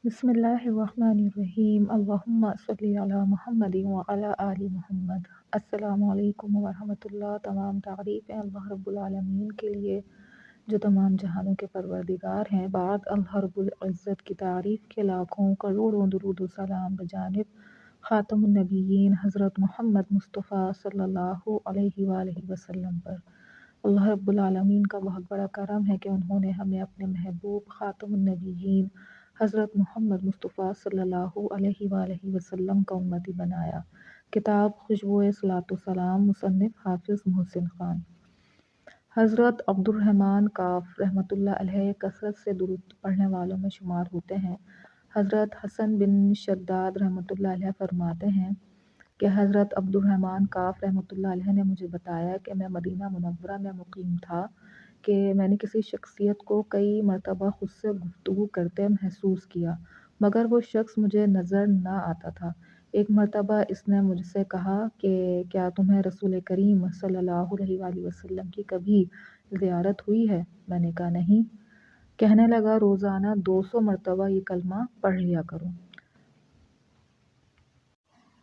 بسم اللہ الرحمن الرحیم اللہم صلی علی محمد وعلی آل محمد۔ السلام علیکم ورحمۃ اللہ۔ تمام تعریفیں اللہ رب العالمین کے لیے جو تمام جہانوں کے پروردگار ہیں۔ بعد اللہ رب العزت کی تعریف کے لاکھوں کروڑوں درود و سلام بجانب خاتم النبیین حضرت محمد مصطفیٰ صلی اللہ علیہ وآلہ وسلم پر۔ اللہ رب العالمین کا بہت بڑا کرم ہے کہ انہوں نے ہمیں اپنے محبوب خاتم النبیین حضرت محمد مصطفیٰ صلی اللہ علیہ وآلہ وسلم کا امتی بنایا۔ کتاب خوشبوئے صلاۃ و سلام، مصنف حافظ محسن خان۔ حضرت عبد الرحمن کاف رحمۃ اللہ علیہ کثرت سے درود پڑھنے والوں میں شمار ہوتے ہیں۔ حضرت حسن بن شداد رحمۃ اللہ علیہ فرماتے ہیں کہ حضرت عبد الرحمن کاف رحمۃ اللہ علیہ نے مجھے بتایا کہ میں مدینہ منورہ میں مقیم تھا کہ میں نے کسی شخصیت کو کئی مرتبہ خود سے گفتگو کرتے محسوس کیا، مگر وہ شخص مجھے نظر نہ آتا تھا۔ ایک مرتبہ اس نے مجھ سے کہا کہ کیا تمہیں رسول کریم صلی اللہ علیہ وآلہ وسلم کی کبھی زیارت ہوئی ہے؟ میں نے کہا نہیں۔ کہنے لگا روزانہ 200 مرتبہ یہ کلمہ پڑھ لیا کرو۔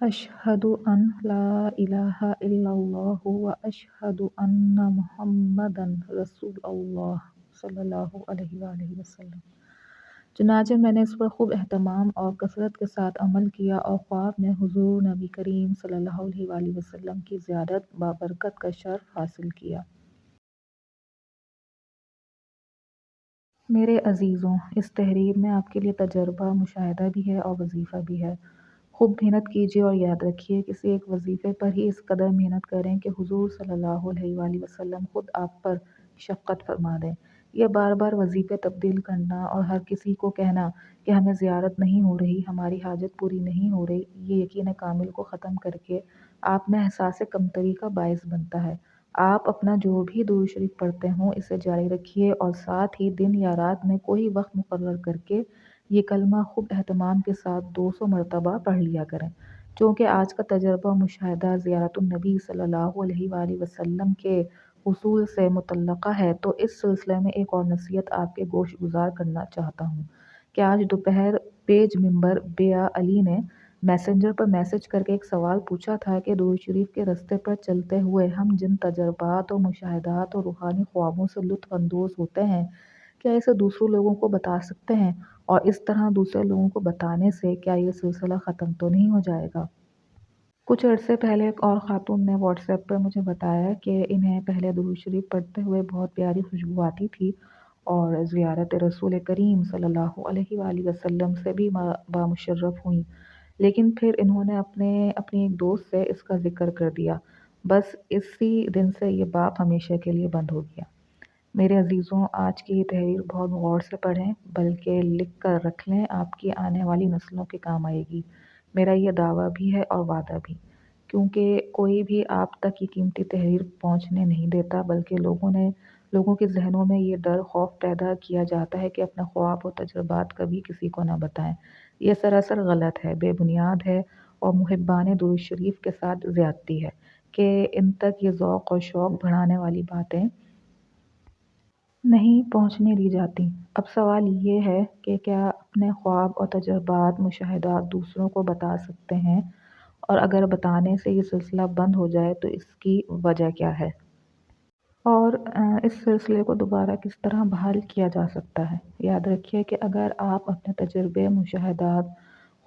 اشہد ان لا الہ الا اللہ و اشہد ان محمدن رسول اللہ صلی اللہ علیہ وآلہ وسلم۔ چنانچہ میں نے اس پر خوب اہتمام اور کثرت کے ساتھ عمل کیا اور خواب میں حضور نبی کریم صلی اللہ علیہ وآلہ وسلم کی زیارت بابرکت کا شرف حاصل کیا۔ میرے عزیزوں، اس تحریر میں آپ کے لیے تجربہ، مشاہدہ بھی ہے اور وظیفہ بھی ہے۔ خوب محنت کیجیے اور یاد رکھیے کسی ایک وظیفے پر ہی اس قدر محنت کریں کہ حضور صلی اللہ علیہ وآلہ وسلم خود آپ پر شفقت فرما دیں۔ یہ بار بار وظیفے تبدیل کرنا اور ہر کسی کو کہنا کہ ہمیں زیارت نہیں ہو رہی، ہماری حاجت پوری نہیں ہو رہی، یہ یقین کامل کو ختم کر کے آپ میں احساس کمتری کا باعث بنتا ہے۔ آپ اپنا جو بھی درود شریف پڑھتے ہوں اسے جاری رکھیے اور ساتھ ہی دن یا رات میں کوئی وقت مقرر کر کے یہ کلمہ خوب اہتمام کے ساتھ 200 مرتبہ پڑھ لیا کریں۔ چونکہ آج کا تجربہ مشاہدہ زیارت النبی صلی اللہ علیہ وآلہ وسلم کے حصول سے متعلقہ ہے، تو اس سلسلے میں ایک اور نصیحت آپ کے گوش گزار کرنا چاہتا ہوں کہ آج دوپہر پیج ممبر بیہ علی نے میسنجر پر میسج کر کے ایک سوال پوچھا تھا کہ درود شریف کے رستے پر چلتے ہوئے ہم جن تجربات اور مشاہدات اور روحانی خوابوں سے لطف اندوز ہوتے ہیں، کیا اسے دوسروں لوگوں کو بتا سکتے ہیں؟ اور اس طرح دوسرے لوگوں کو بتانے سے کیا یہ سلسلہ ختم تو نہیں ہو جائے گا؟ کچھ عرصے پہلے ایک اور خاتون نے واٹس ایپ پر مجھے بتایا کہ انہیں پہلے درود شریف پڑھتے ہوئے بہت پیاری خوشبو آتی تھی اور زیارت رسول کریم صلی اللہ علیہ وآلہ وسلم سے بھی بامشرف ہوئیں، لیکن پھر انہوں نے اپنی ایک دوست سے اس کا ذکر کر دیا، بس اسی دن سے یہ باب ہمیشہ کے لیے بند ہو گیا۔ میرے عزیزوں، آج کی یہ تحریر بہت غور سے پڑھیں، بلکہ لکھ کر رکھ لیں، آپ کی آنے والی نسلوں کے کام آئے گی۔ میرا یہ دعویٰ بھی ہے اور وعدہ بھی، کیونکہ کوئی بھی آپ تک یہ قیمتی تحریر پہنچنے نہیں دیتا، بلکہ لوگوں کے ذہنوں میں یہ ڈر خوف پیدا کیا جاتا ہے کہ اپنے خواب اور تجربات کبھی کسی کو نہ بتائیں۔ یہ سراسر غلط ہے، بے بنیاد ہے اور محبان درود شریف کے ساتھ زیادتی ہے کہ ان تک یہ ذوق اور شوق بڑھانے والی باتیں نہیں پہنچنے دی جاتی۔ اب سوال یہ ہے کہ کیا اپنے خواب اور تجربات، مشاہدات دوسروں کو بتا سکتے ہیں؟ اور اگر بتانے سے یہ سلسلہ بند ہو جائے تو اس کی وجہ کیا ہے؟ اور اس سلسلے کو دوبارہ کس طرح بحال کیا جا سکتا ہے؟ یاد رکھیے کہ اگر آپ اپنے تجربے، مشاہدات،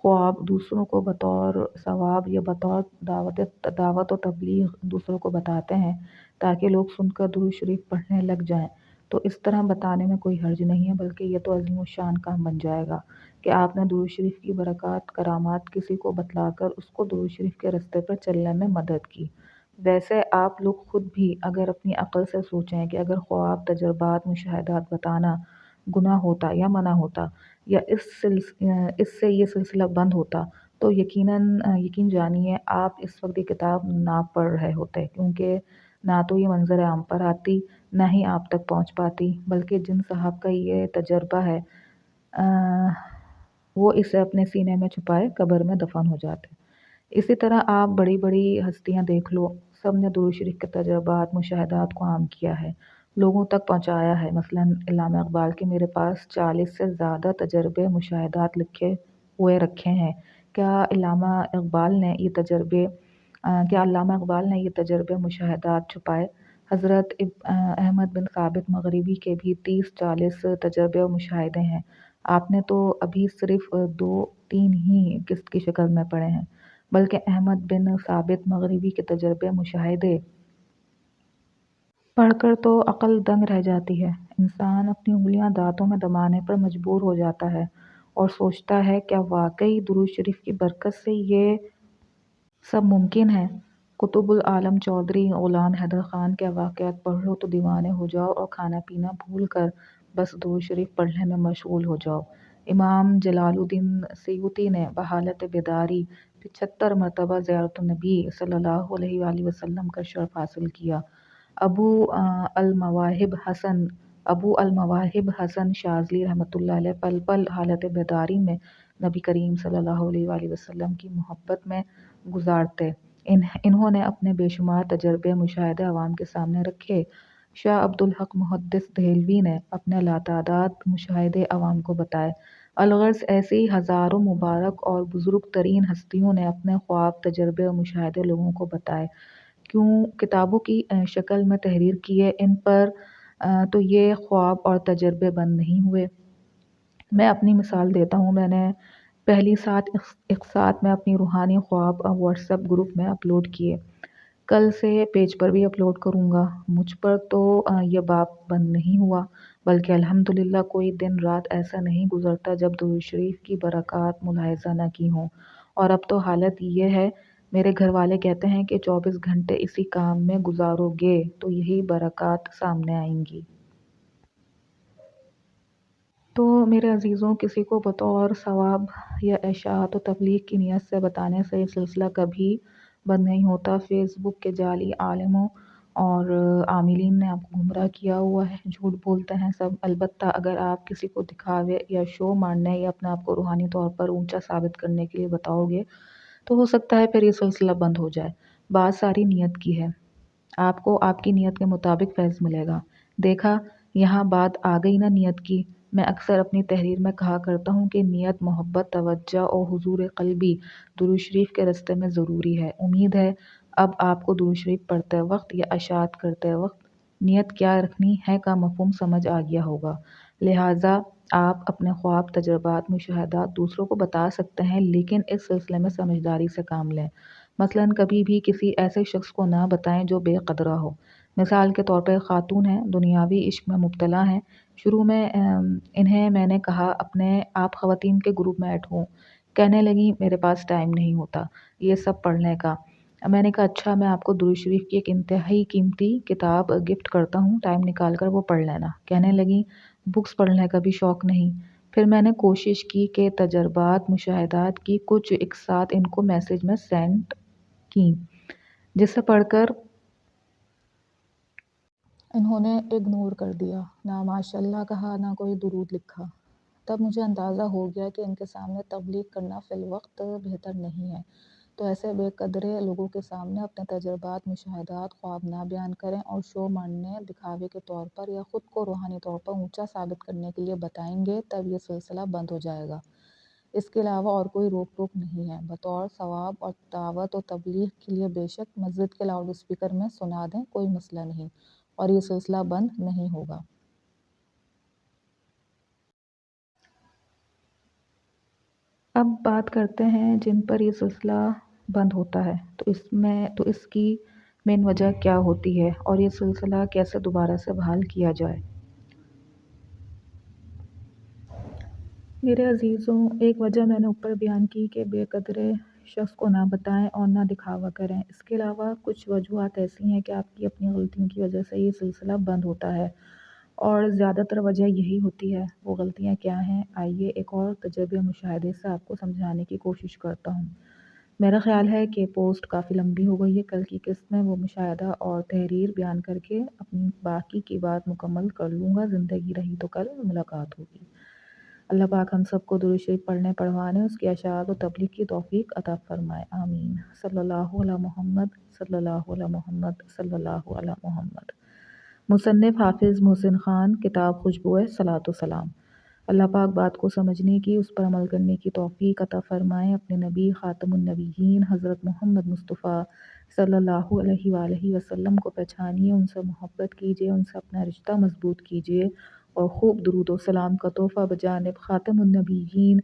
خواب دوسروں کو بطور ثواب یا بطور دعوت و تبلیغ دوسروں کو بتاتے ہیں تاکہ لوگ سن کر درود شریف پڑھنے لگ جائیں، تو اس طرح بتانے میں کوئی حرج نہیں ہے، بلکہ یہ تو عظیم الشان کام بن جائے گا کہ آپ نے درود شریف کی برکات، کرامات کسی کو بتلا کر اس کو درود شریف کے رستے پر چلنے میں مدد کی۔ ویسے آپ لوگ خود بھی اگر اپنی عقل سے سوچیں کہ اگر خواب، تجربات، مشاہدات بتانا گناہ ہوتا یا منع ہوتا یا اس سے یہ سلسلہ بند ہوتا تو یقین جانیے آپ اس وقت یہ کتاب نہ پڑھ رہے ہوتے، کیونکہ نہ تو یہ منظر عام پر آتی، نہ ہی آپ تک پہنچ پاتی، بلکہ جن صاحب کا یہ تجربہ ہے وہ اسے اپنے سینے میں چھپائے قبر میں دفن ہو جاتے۔ اسی طرح آپ بڑی بڑی ہستیاں دیکھ لو، سب نے درود شریف کے تجربات، مشاہدات کو عام کیا ہے، لوگوں تک پہنچایا ہے۔ مثلاً علامہ اقبال کے میرے پاس 40 سے زیادہ تجربے مشاہدات لکھے ہوئے رکھے ہیں۔ کیا علامہ اقبال نے یہ تجربے مشاہدات چھپائے؟ حضرت احمد بن ثابت مغربی کے بھی 30-40 تجربے و مشاہدے ہیں۔ آپ نے تو ابھی صرف 2-3 ہی قسط کی شکل میں پڑھے ہیں، بلکہ احمد بن ثابت مغربی کے تجربے مشاہدے پڑھ کر تو عقل دنگ رہ جاتی ہے۔ انسان اپنی انگلیاں دانتوں میں دبانے پر مجبور ہو جاتا ہے اور سوچتا ہے کیا واقعی درود شریف کی برکت سے یہ سب ممکن ہے؟ قطب العالم چودھری غلام حیدر خان کے واقعات پڑھ لو تو دیوانے ہو جاؤ اور کھانا پینا بھول کر بس درود شریف پڑھنے میں مشغول ہو جاؤ۔ امام جلال الدین سیوطی نے بحالت بیداری 75 مرتبہ زیارت النبی صلی اللہ علیہ وآلہ وسلم کا شرف حاصل کیا۔ ابو المواہب حسن شاذلی رحمۃ اللہ علیہ پل پل حالت بیداری میں نبی کریم صلی اللہ علیہ وآلہ وسلم کی محبت میں گزارتے۔ انہوں نے اپنے بے شمار تجربے مشاہدے عوام کے سامنے رکھے۔ شاہ عبدالحق محدث دہلوی نے اپنے لاتعداد مشاہدے عوام کو بتائے۔ الغرض ایسی ہزاروں مبارک اور بزرگ ترین ہستیوں نے اپنے خواب، تجربے اور مشاہدے لوگوں کو بتائے، کیوں کتابوں کی شکل میں تحریر کیے۔ ان پر تو یہ خواب اور تجربے بند نہیں ہوئے۔ میں اپنی مثال دیتا ہوں۔ میں نے پہلی 7 اقساط میں اپنی روحانی خواب واٹس ایپ گروپ میں اپلوڈ کیے۔ کل سے پیج پر بھی اپلوڈ کروں گا۔ مجھ پر تو یہ باب بند نہیں ہوا، بلکہ الحمدللہ کوئی دن رات ایسا نہیں گزرتا جب درود شریف کی برکات ملاحظہ نہ کی ہوں۔ اور اب تو حالت یہ ہے، میرے گھر والے کہتے ہیں کہ 24 گھنٹے اسی کام میں گزارو گے تو یہی برکات سامنے آئیں گی۔ تو میرے عزیزوں، کسی کو بطور ثواب یا اشاعت و تبلیغ کی نیت سے بتانے سے یہ سلسلہ کبھی بند نہیں ہوتا۔ فیس بک کے جعلی عالموں اور عاملین نے آپ کو گمراہ کیا ہوا ہے، جھوٹ بولتے ہیں سب۔ البتہ اگر آپ کسی کو دکھاوے یا شو مارنے یا اپنے آپ کو روحانی طور پر اونچا ثابت کرنے کے لیے بتاؤ گے تو ہو سکتا ہے پھر یہ سلسلہ بند ہو جائے۔ بات ساری نیت کی ہے۔ آپ کو آپ کی نیت کے مطابق فیض ملے گا۔ دیکھا، یہاں بات آ گئی نا نیت کی۔ میں اکثر اپنی تحریر میں کہا کرتا ہوں کہ نیت، محبت، توجہ اور حضور قلبی درود شریف کے راستے میں ضروری ہے۔ امید ہے اب آپ کو درود شریف پڑھتے وقت یا اشاعت کرتے وقت نیت کیا رکھنی ہے کا مفہوم سمجھ آ گیا ہوگا۔ لہٰذا آپ اپنے خواب، تجربات، مشاہدات دوسروں کو بتا سکتے ہیں، لیکن اس سلسلے میں سمجھداری سے کام لیں۔ مثلاً کبھی بھی کسی ایسے شخص کو نہ بتائیں جو بے قدرہ ہو۔ مثال کے طور پر خاتون ہیں، دنیاوی عشق میں مبتلا ہیں۔ شروع میں انہیں میں نے کہا آپ خواتین کے گروپ میں ایڈ ہوں۔ کہنے لگیں میرے پاس ٹائم نہیں ہوتا یہ سب پڑھنے کا۔ میں نے کہا اچھا، میں آپ کو درود شریف کی ایک انتہائی قیمتی کتاب گفٹ کرتا ہوں، ٹائم نکال کر وہ پڑھ لینا۔ کہنے لگیں بکس پڑھنے کا بھی شوق نہیں۔ پھر میں نے کوشش کی کہ تجربات، مشاہدات کی کچھ اقساط ان کو میسج میں سینڈ کیں، جسے پڑھ کر انہوں نے اگنور کر دیا، نہ ماشاء اللہ کہا، نہ کوئی درود لکھا۔ تب مجھے اندازہ ہو گیا کہ ان کے سامنے تبلیغ کرنا فی الوقت بہتر نہیں ہے۔ تو ایسے بے قدرے لوگوں کے سامنے اپنے تجربات، مشاہدات، خواب نہ بیان کریں اور شو مارنے، دکھاوے کے طور پر یا خود کو روحانی طور پر اونچا ثابت کرنے کے لیے بتائیں گے، تب یہ سلسلہ بند ہو جائے گا۔ اس کے علاوہ اور کوئی روک ٹوک نہیں ہے۔ بطور ثواب اور دعوت و تبلیغ کے لیے بے شک مسجد کے لاؤڈ اسپیکر میں سنا دیں، کوئی مسئلہ نہیں، اور یہ سلسلہ بند نہیں ہوگا۔ اب بات کرتے ہیں جن پر یہ سلسلہ بند ہوتا ہے، تو اس کی مین وجہ کیا ہوتی ہے اور یہ سلسلہ کیسے دوبارہ سے بحال کیا جائے۔ میرے عزیزوں، ایک وجہ میں نے اوپر بیان کی کہ بے قدرے شخص کو نہ بتائیں اور نہ دکھاوا کریں۔ اس کے علاوہ کچھ وجوہات ایسی ہیں کہ آپ کی اپنی غلطیوں کی وجہ سے یہ سلسلہ بند ہوتا ہے، اور زیادہ تر وجہ یہی ہوتی ہے۔ وہ غلطیاں کیا ہیں؟ آئیے ایک اور تجربے مشاہدے سے آپ کو سمجھانے کی کوشش کرتا ہوں۔ میرا خیال ہے کہ پوسٹ کافی لمبی ہو گئی ہے۔ کل کی قسط میں وہ مشاہدہ اور تحریر بیان کر کے اپنی باقی کی بات مکمل کر لوں گا۔ زندگی رہی تو کل ملاقات ہوگی۔ اللہ پاک ہم سب کو درود شریف پڑھنے، پڑھوانے، اس کی اشاعت و تبلیغ کی توفیق عطا فرمائے، آمین۔ صلی اللہ علی محمد، صلی اللہ علی محمد، صلی اللہ علی محمد۔ مصنف حافظ محسن خان، کتاب خوشبوئے صلاۃ و سلام۔ اللہ پاک بات کو سمجھنے کی، اس پر عمل کرنے کی توفیق عطا فرمائیں۔ اپنے نبی خاتم النبیین حضرت محمد مصطفیٰ صلی اللہ علیہ وآلہ وسلم کو پہچانیے، ان سے محبت کیجیے، ان سے اپنا رشتہ مضبوط کیجیے اور خوب درود و سلام کا تحفہ بجانب خاتم النبیین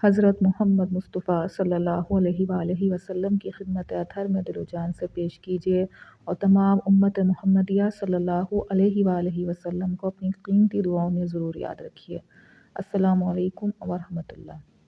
حضرت محمد مصطفیٰ صلی اللہ علیہ وآلہ وسلم کی خدمت اطہر میں دل و جان سے پیش کیجیے اور تمام امت محمدیہ صلی اللہ علیہ وآلہ وسلم کو اپنی قیمتی دعاؤں میں ضرور یاد رکھیے۔ السلام علیکم ورحمۃ اللہ۔